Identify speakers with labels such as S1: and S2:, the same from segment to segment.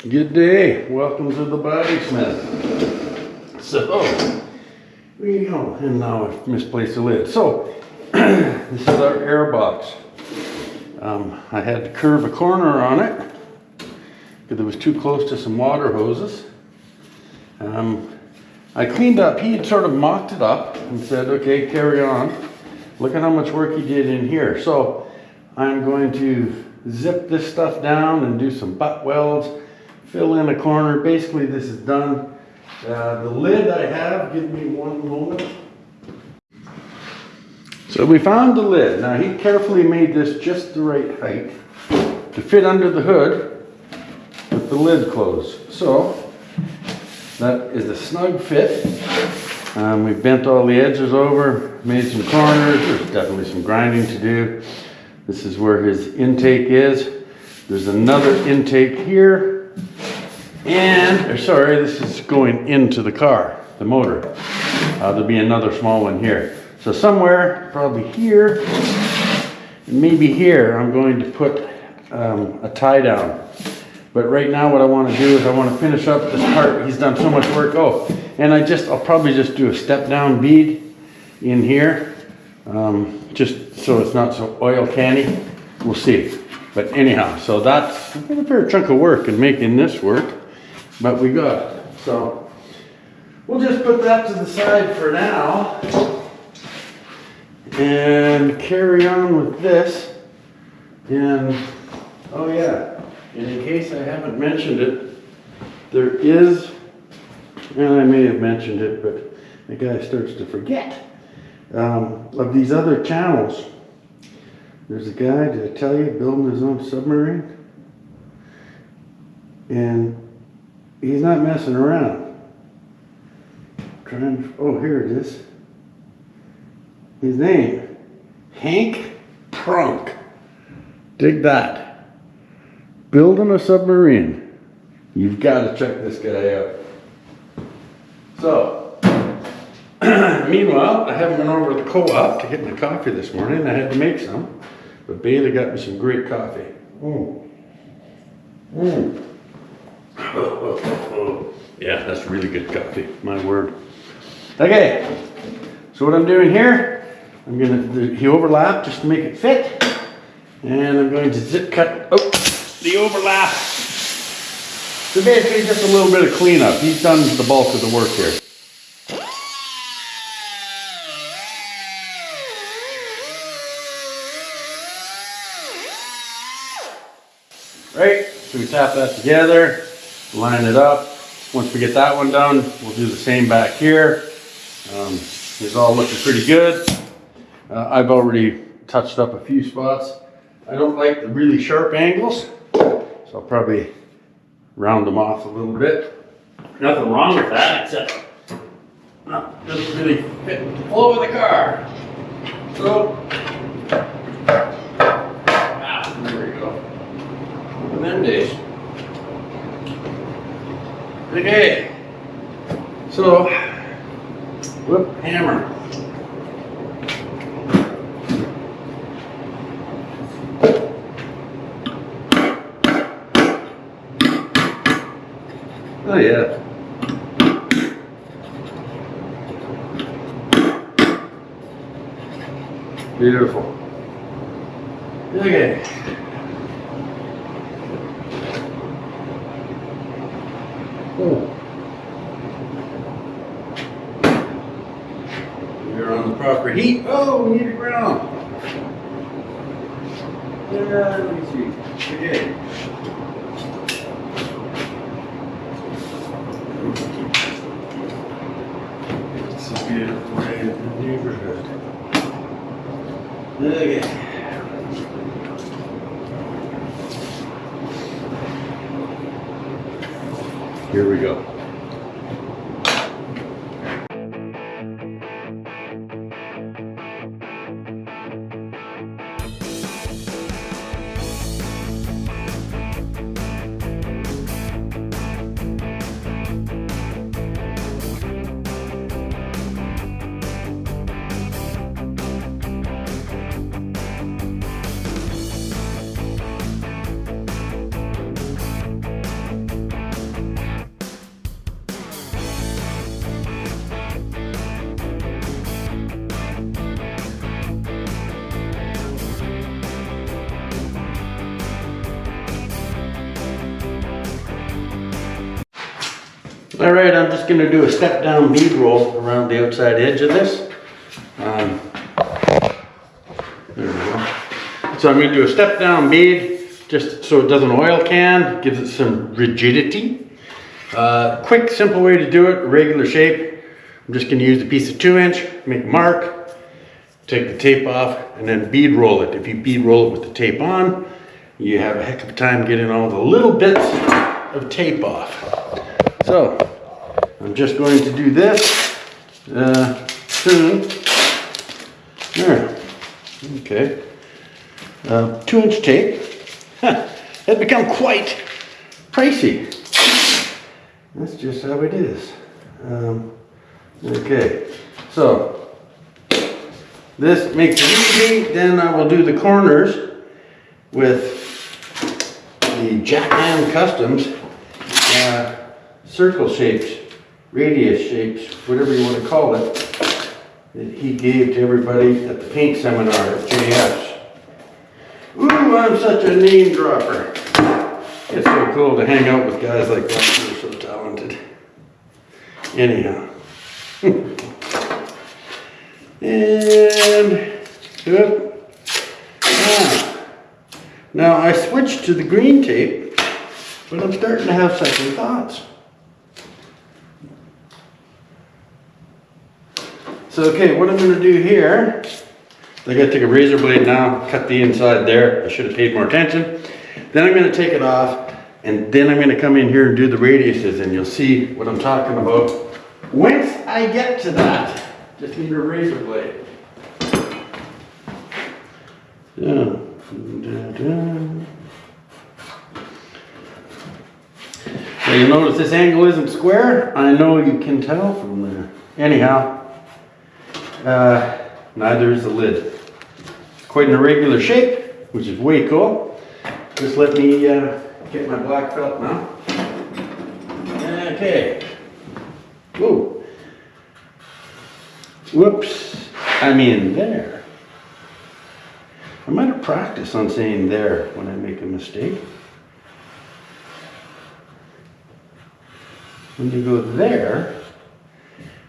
S1: Good day. Welcome to the Bodysmith. So, there you go. And now I've misplaced the lid. So, this is our Airbox. I had to curve a corner on it because it was too close to some water hoses. I cleaned up. He had sort of mocked it up and said, okay, carry on. Look at how much work he did in here. So, I'm going to zip this stuff down and do some butt welds. Fill in a corner. Basically, this is done. The lid I have, give me one moment. So we found the lid. Now he carefully made this just the right height to fit under the hood with the lid closed. So that is a snug fit. We bent all the edges over, made some corners. There's definitely some grinding to do. This is where his intake is. There's another intake here. And, sorry, this is going into the car, the motor. There'll be another small one here. So somewhere, probably here, maybe here, I'm going to put a tie down. But right now what I want to do is I want to finish up this part. He's done so much work. Oh, and I'll probably just do a step down bead in here. Just so it's not so oil canny. We'll see. But anyhow, so that's a fair chunk of work in making this work. But we got it. So we'll just put that to the side for now and carry on with this. And oh yeah, and in case I haven't mentioned it, there is, and I may have mentioned it, but the guy starts to forget, of these other channels. There's a guy, did I tell you, building his own submarine? And he's not messing around. Oh, here it is. His name, Hank Prunk. Dig that. Building a submarine. You've got to check this guy out. So, meanwhile, I haven't been over to the co-op to get my coffee this morning. I had to make some. But Bailey got me some great coffee. Yeah, that's really good coffee, my word. Okay, so what I'm doing here, he overlapped just to make it fit, and I'm going to zip cut the overlap. So basically just a little bit of cleanup. He's done the bulk of the work here. Right, so we tap that together, line it up. Once we get that one done, we'll do the same back here. It's all looking pretty good. I've already touched up a few spots. I don't like the really sharp angles, so I'll probably round them off a little bit. Nothing wrong with that, except it doesn't really fit with the flow of the car. So, there we go. One of them days. Okay, so, whoop, hammer. Oh yeah. Beautiful. Okay. We're on the proper heat. Oh, we need a ground. Yeah, let me see. Okay. It's a beautiful day in the neighborhood. Okay. Here we go. All right, I'm just gonna do a step down bead roll around the outside edge of this. There we go. So I'm gonna do a step down bead just so it doesn't oil can, gives it some rigidity. Quick, simple way to do it, regular shape. I'm just gonna use a piece of 2-inch, make a mark, take the tape off, and then bead roll it. If you bead roll it with the tape on, you have a heck of a time getting all the little bits of tape off. So, I'm just going to do this soon. There. Okay. 2-inch tape. It's become quite pricey. That's just how it is. Okay. So, this makes it easy. Then I will do the corners with the Japan Customs circle shapes, radius shapes, whatever you want to call it, that he gave to everybody at the paint seminar at JF's. Ooh, I'm such a name dropper. It's so cool to hang out with guys like that who are so talented. Anyhow. And good. Now I switched to the green tape, but I'm starting to have second thoughts. So okay, what I'm going to do here, I got to take a razor blade now, cut the inside there. I should have paid more attention. Then I'm going to take it off, and then I'm going to come in here and do the radiuses, and you'll see what I'm talking about once I get to that. Just need a razor blade. Yeah. So you notice this angle isn't square. I know you can tell from there. Anyhow, neither is the lid. It's quite an irregular shape, which is way cool. Just let me get my black felt now. Okay. Whoa. Whoops. I mean there. I might have practiced on saying there when I make a mistake. When you go there,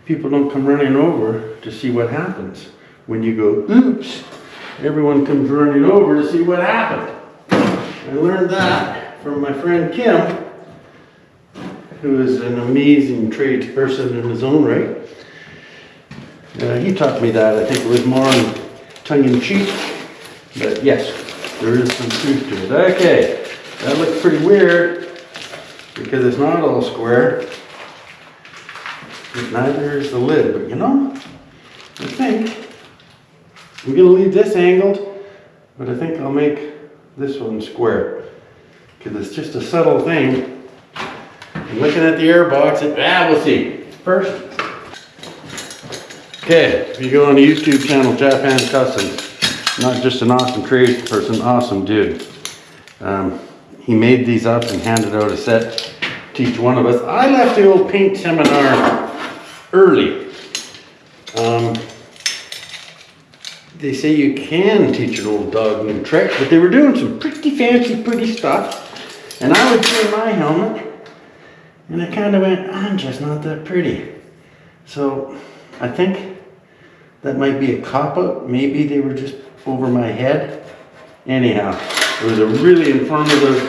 S1: people don't come running over to see what happens. When you go, oops, everyone comes running over to see what happened. I learned that from my friend Kim, who is an amazing tradesperson in his own right. He taught me that. I think it was more tongue-in-cheek, but yes, there is some truth to it. Okay, that looks pretty weird because it's not all square. Neither is the lid, but you know, I think I'm going to leave this angled, but I think I'll make this one square because it's just a subtle thing. I'm looking at the Airbox, we'll see. First, okay, if you go on the YouTube channel, Japan Customs, not just an awesome tradesperson, awesome dude. He made these up and handed out a set to each one of us. I left the old paint seminar early. They say you can teach an old dog new tricks, but they were doing some pretty fancy, pretty stuff. And I would see my helmet, and I kind of went, I'm just not that pretty. So I think that might be a cop-out. Maybe they were just over my head. Anyhow, it was a really informative,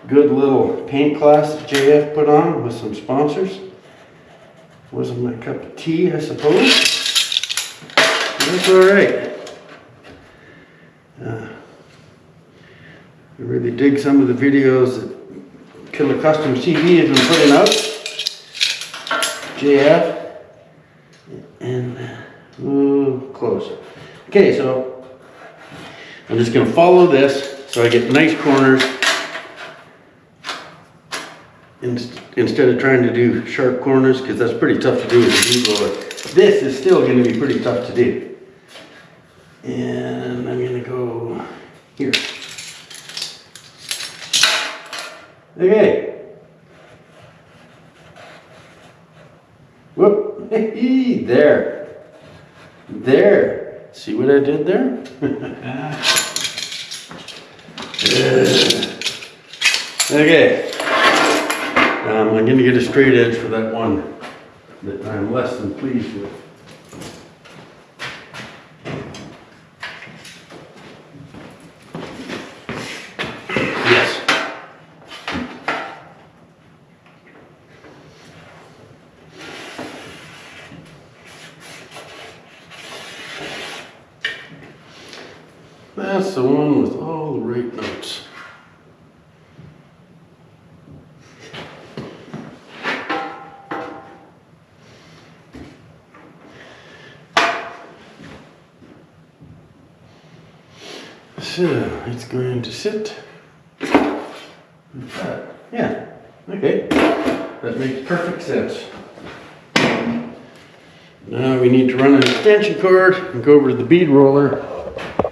S1: good little paint class that JF put on with some sponsors. Wasn't my cup of tea, I suppose. That's all right. I really dig some of the videos that Killer Customs TV has been putting out. JF. And, close. Okay, so I'm just going to follow this so I get nice corners instead of trying to do sharp corners, because that's pretty tough to do with a bead roller. This is still going to be pretty tough to do. And I'm going to go here. Okay. Whoop. There. There. See what I did there? Okay. I'm going to get a straight edge for that one that I'm less than pleased with. Yes. That's the one with all the right notes. So it's going to sit like that. Yeah, okay. That makes perfect sense. Now we need to run an extension cord and go over to the bead roller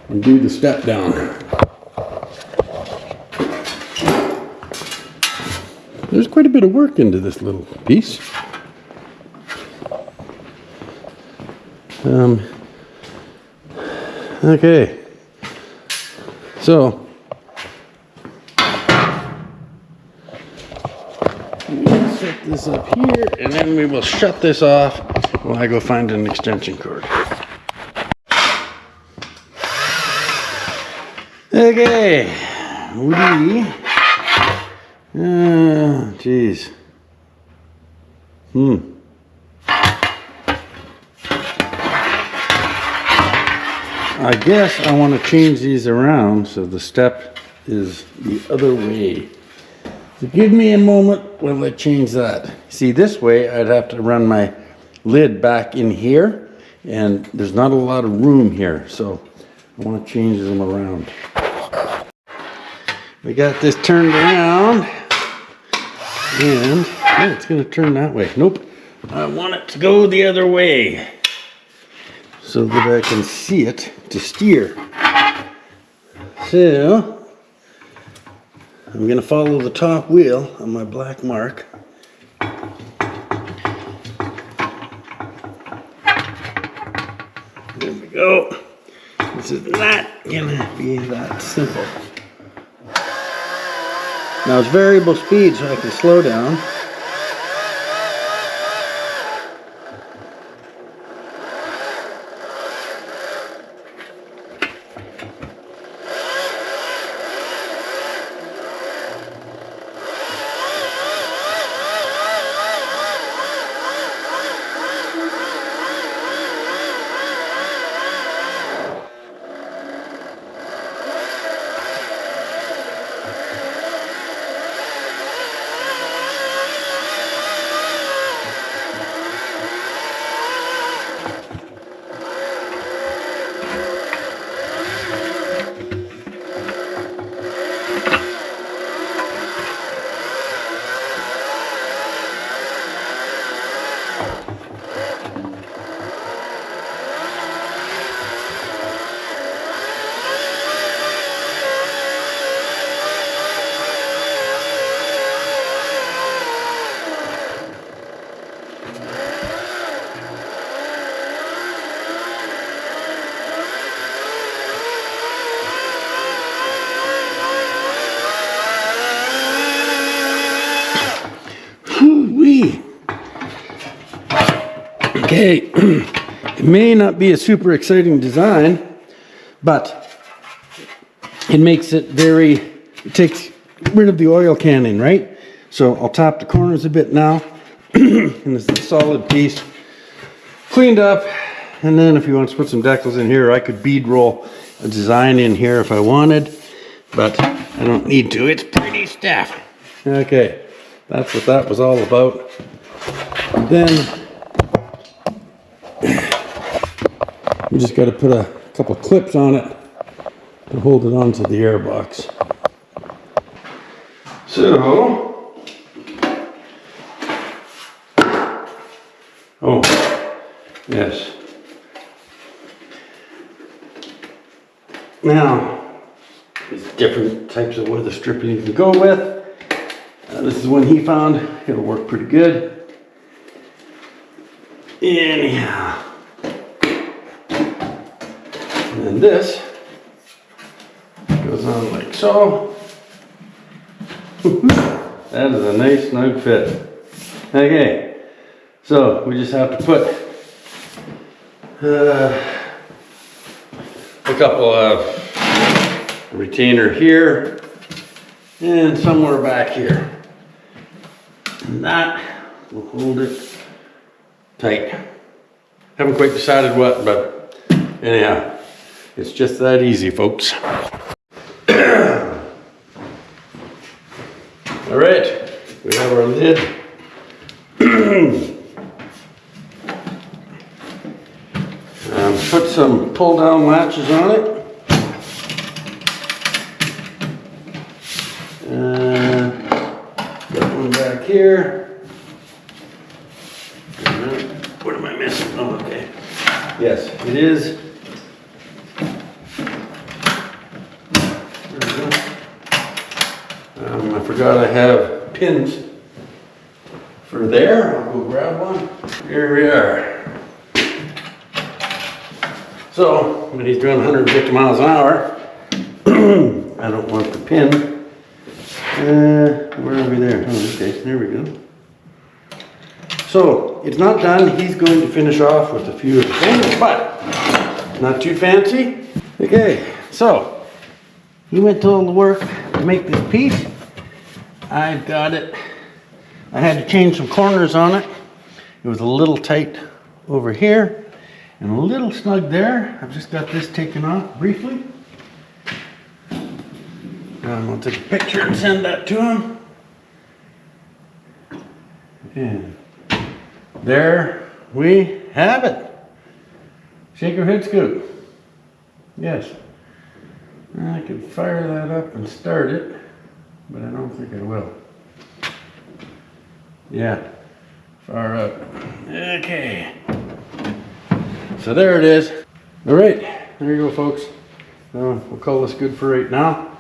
S1: and do the step down. There's quite a bit of work into this little piece. Okay. So, we'll set this up here and then we will shut this off while I go find an extension cord. Okay, geez. I guess I want to change these around so the step is the other way. So give me a moment while I change that. See, this way I'd have to run my lid back in here and there's not a lot of room here, so I want to change them around. We got this turned around and it's going to turn that way. Nope, I want it to go the other way so that I can see it to steer. So I'm going to follow the top wheel on my black mark. There we go. This is not going to be that simple. Now it's variable speed, so I can slow down. Okay, it may not be a super exciting design, but it makes it it takes rid of the oil canning, right? So I'll top the corners a bit now, and it's a solid piece, cleaned up, and then if you want to put some decals in here, I could bead roll a design in here if I wanted, but I don't need to. It's pretty stuff. Okay, that's what that was all about. And then we just got to put a couple clips on it to hold it onto the airbox. So, oh, yes. Now, there's different types of weather stripping you can go with. This is one he found. It'll work pretty good. Anyhow. And this goes on like so. That is a nice snug fit. Okay, so we just have to put a couple of retainer here and somewhere back here. And that will hold it tight. Haven't quite decided what, but anyhow, it's just that easy, folks. All right, we have our lid. Put some pull down latches on it. Got one back here. What am I missing? Oh, okay. Yes, it is. I forgot I have pins for there. I'll go grab one. Here we are. So, when he's doing 150 miles an hour, I don't want the pin. Where are we there? Oh, okay, there we go. So, it's not done. He's going to finish off with a few of the things, but not too fancy. Okay, so, he went to all the work to make this piece. I've got it. I had to change some corners on it. It was a little tight over here. And a little snug there. I've just got this taken off briefly. I'm going to take a picture and send that to him. And there we have it. Shaker head scoop. Yes. I could fire that up and start it, but I don't think I will. Yeah. Fire up. Okay. So there it is. All right, there you go, folks. We'll call this good for right now.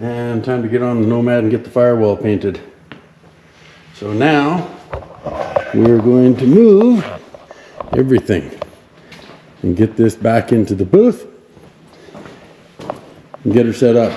S1: And time to get on the Nomad and get the firewall painted. So now we're going to move everything and get this back into the booth and get her set up.